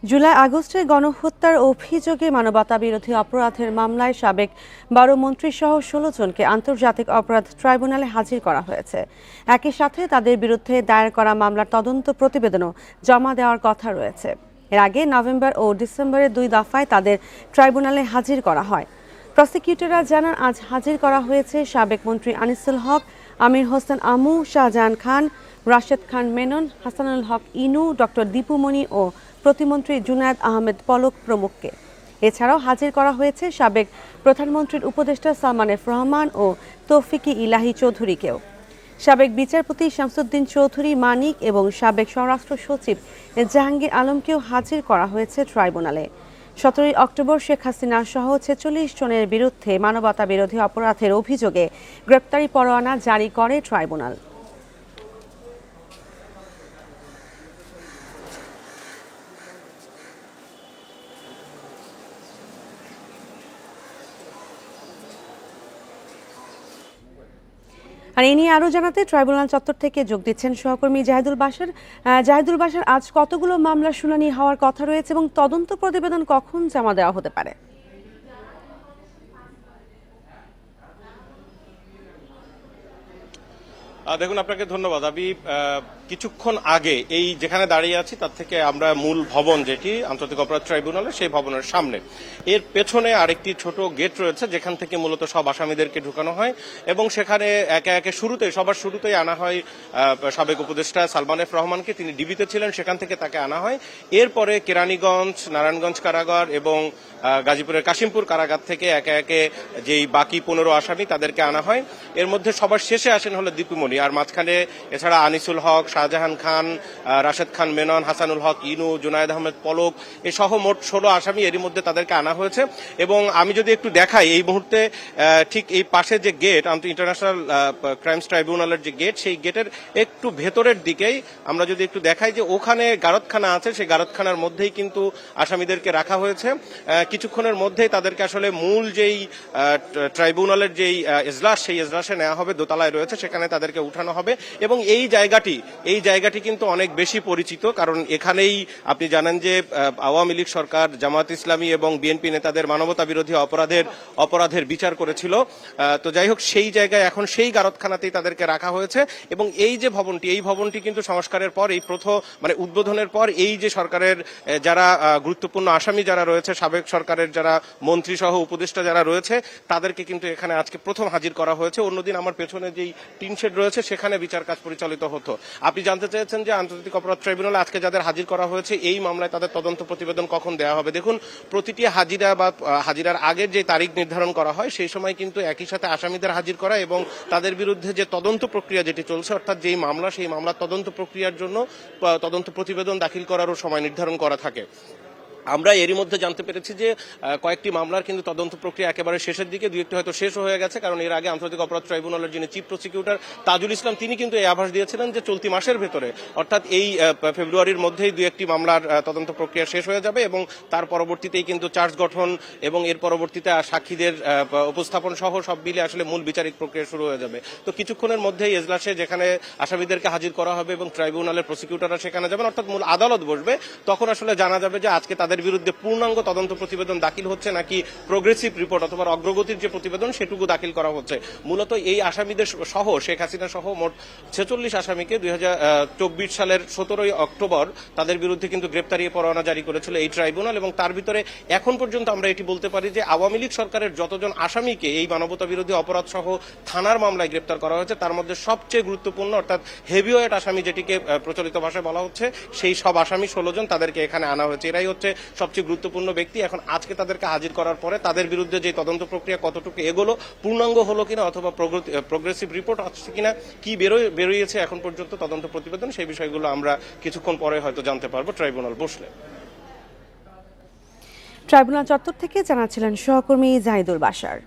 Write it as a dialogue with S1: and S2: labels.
S1: জুলাই আগস্টে গণহত্যার অভিযোগে মানবতাবিরোধী অপরাধের মামলায় সাবেক ১২ মন্ত্রীসহ ১৬ জনকে আন্তর্জাতিক অপরাধ ট্রাইব্যুনালে হাজির করা হয়েছে। একই সাথে তাদের বিরুদ্ধে দায়ের করা মামলার তদন্ত প্রতিবেদনও জমা দেওয়ার কথা রয়েছে। এর আগে নভেম্বর ও ডিসেম্বরে ২ দফায় তাদের ট্রাইব্যুনালে হাজির করা হয়। প্রসিকিউটররা জানান, আজ হাজির করা হয়েছে সাবেক মন্ত্রী আনিসুল হক, আমির হোসেন আমু, শাহজাহান খান, রাশেদ খান মেনন, হাসানুল হক ইনু, ডক্টর দীপু মনি ও প্রতিমন্ত্রী জুনায়েদ আহমেদ পলক প্রমুখকে। এছাড়াও হাজির করা হয়েছে সাবেক প্রধানমন্ত্রীর উপদেষ্টা সালমান এফ রহমান ও তৌফিকি ইলাহি চৌধুরীকেও। সাবেক বিচারপতি শামসুদ্দিন চৌধুরী মানিক এবং সাবেক স্বরাষ্ট্র সচিব জাহাঙ্গীর আলমকেও হাজির করা হয়েছে ট্রাইব্যুনালে। ১৭ অক্টোবর শেখ হাসিনা সহ ৪৬ জনের বিরুদ্ধে মানবতাবিরোধী অপরাধের অভিযোগে গ্রেপ্তারি পরোয়ানা জারি করে ট্রাইব্যুনাল। আর এ নিয়ে আরও জানাতে ট্রাইব্যুনাল চত্বর থেকে যোগ দিচ্ছেন সহকর্মী জাহিদুল বাশার। জাহিদুল বাশার, আজ কতগুলো মামলার শুনানি হওয়ার কথা রয়েছে এবং তদন্ত প্রতিবেদন কখন জমা দেওয়া হতে পারে?
S2: দেখুন, আপনাকে ধন্যবাদ। আমি কিছুক্ষণ আগে এই যেখানে দাঁড়িয়ে আছি তার থেকে আমরা মূল ভবন যেটি আন্তর্জাতিক অপরাধ ট্রাইব্যুনালের, সেই ভবনের সামনে এর পেছনে আরেকটি ছোট গেট রয়েছে যেখান থেকে মূলত সব আসামিদেরকে ঢুকানো হয় এবং সেখানে একে একে সবার শুরুতেই আনা হয় সাবেক উপদেষ্টা সালমান এফ রহমানকে। তিনি ডিবিতে ছিলেন, সেখান থেকে তাকে আনা হয়। এরপরে কেরানীগঞ্জ, নারায়ণগঞ্জ কারাগার এবং গাজীপুরের কাশিমপুর কারাগার থেকে একে একে যেই বাকি ১৫ আসামি তাদেরকে আনা হয়। এর মধ্যে সবার শেষে আসেন হলো দীপু মনি, আর মাঝখানে এছাড়া আনিসুল হক, শাহজাহান খান, রাশেদ খান মেনন, হাসানুল হক ইনু, জুনায়েদ আহমেদ পলক এ সহ মোট ১৬ আসামি এরই মধ্যে তাদেরকে আনা হয়েছে। এবং আমি যদি একটু দেখাই, এই মুহূর্তে ঠিক এই পাশে যে গেট, ইন্টারন্যাশনাল ক্রাইমস ট্রাইব্যুনালের যে গেট, সেই গেটের একটু ভেতরের দিকেই আমরা যদি একটু দেখাই যে ওখানে গারদখানা আছে, সেই গারদখানার মধ্যেই কিন্তু আসামিদেরকে রাখা হয়েছে। কিছুক্ষণের মধ্যেই তাদেরকে আসলে মূল যেই ট্রাইব্যুনালের যেই এজলাস, সেই এজলাসে নেওয়া হবে, দোতলায় রয়েছে, সেখানে তাদেরকে উঠানো হবে। এবং এই জায়গাটি কিন্তু অনেক বেশি পরিচিত, কারণ এখানেই আপনি জানেন যে আওয়ামী লীগ সরকার, জামাত ইসলামী এবং বিএনপি নেতাদের মানবতা বিরোধী অপরাধের বিচার করেছিল। তো যাই হোক, সেই জায়গায় এখন সেই গারদখানাতেই তাদেরকে রাখা হয়েছে। এবং এই যে ভবনটি, এই ভবনটি কিন্তু সংস্কারের পর, এই উদ্বোধনের পর, এই যে সরকারের যারা গুরুত্বপূর্ণ আসামি যারা রয়েছে, সাবেক সরকারের যারা মন্ত্রী সহ উপদেষ্টা যারা রয়েছে, তাদেরকে কিন্তু এখানে আজকে প্রথম হাজির করা হয়েছে। অন্যদিন আমার পেছনে যেই টিন শেড রয়েছে সেখানে বিচার কাজ পরিচালিত হতো। আপনি জানতে চেয়েছেন যে আন্তর্জাতিক অপরাধ ট্রাইব্যুনালে আজকে যাদের হাজির করা হয়েছে, এই মামলায় তাদের তদন্ত প্রতিবেদন কখন দেওয়া হবে। দেখুন, প্রতিটি হাজিরার আগের যে তারিখ নির্ধারণ করা হয়, সেই সময় কিন্তু একই সাথে আসামিদের হাজির করা এবং তাদের বিরুদ্ধে যে তদন্ত প্রক্রিয়া যেটি চলছে, অর্থাৎ যেই মামলা, সেই মামলার তদন্ত প্রক্রিয়ার জন্য তদন্ত প্রতিবেদন দাখিল করারও সময় নির্ধারণ করা থাকে। আমরা এরই মধ্যে জানতে পেরেছি যে কয়েকটি মামলার কিন্তু তদন্ত প্রক্রিয়া একেবারে শেষের দিকে, দুই একটি হয়তো শেষ হয়ে গেছে, কারণ এর আগে আন্তর্জাতিক অপরাধ ট্রাইব্যুনালের যিনি চিফ প্রসিকিউটর তাজুল ইসলাম, তিনি কিন্তু এই আভাস দিয়েছিলেন যে চলতি মাসের ভেতরে, অর্থাৎ এই ফেব্রুয়ারির মধ্যেই দুই একটি মামলার তদন্ত প্রক্রিয়া শেষ হয়ে যাবে এবং তার পরবর্তীতেই কিন্তু চার্জ গঠন এবং এর পরবর্তীতে সাক্ষীদের উপস্থাপন সহ সব মিলে আসলে মূল বিচারিক প্রক্রিয়া শুরু হয়ে যাবে। তো কিছুক্ষণের মধ্যেই এজলাসে যেখানে আসামিদেরকে হাজির করা হবে এবং ট্রাইব্যুনালের প্রসিকিউটররা সেখানে যাবেন, অর্থাৎ মূল আদালত বসবে, তখন আসলে জানা যাবে যে আজকে তাদের বিরুদ্ধে পূর্ণাঙ্গ তদন্ত প্রতিবেদন দাখিল হচ্ছে নাকি প্রগ্রেসিভ রিপোর্ট অথবা অগ্রগতির যে প্রতিবেদন সেটুকু দাখিল করা হচ্ছে। মূলত এই আসামিদের সহ, শেখ হাসিনা সহ মোট ৪৬ আসামিকে ২০২৪ সালের ১৭ অক্টোবর তাদের বিরুদ্ধে কিন্তু গ্রেপ্তারি পরোয়ানা জারি করেছিল এই ট্রাইব্যুনাল। এবং তার ভিতরে এখন পর্যন্ত আমরা এটি বলতে পারি যে আওয়ামী লীগ সরকারের যতজন আসামিকে এই মানবতা বিরোধী অপরাধ সহ থানার মামলায় গ্রেপ্তার করা হয়েছে, তার মধ্যে সবচেয়ে গুরুত্বপূর্ণ অর্থাৎ হেভিওয়েট আসামি যেটিকে প্রচলিত ভাষায় বলা হচ্ছে, সেই সব আসামি ১৬ জন তাদেরকে এখানে আনা হয়েছে। এরাই হচ্ছে সবচেয়ে গুরুত্বপূর্ণ ব্যক্তি। এখন আজকে তাদেরকে হাজির করার পরে তাদের বিরুদ্ধে যে তদন্ত প্রক্রিয়া কতটুকু এগোলো, পূর্ণাঙ্গ হলো কিনা অথবা প্রগ্রেসিভ রিপোর্ট আসছে কিনা, কি বেরোয়েছে এখন পর্যন্ত তদন্ত প্রতিবেদন, সেই বিষয়গুলো আমরা কিছুক্ষণ পরে হয়তো জানতে পারবো ট্রাইব্যুনাল বসলে।
S1: ট্রাইব্যুনাল চত্বর থেকে জানাচ্ছিলেন সহকর্মী জাহিদুল বাশার।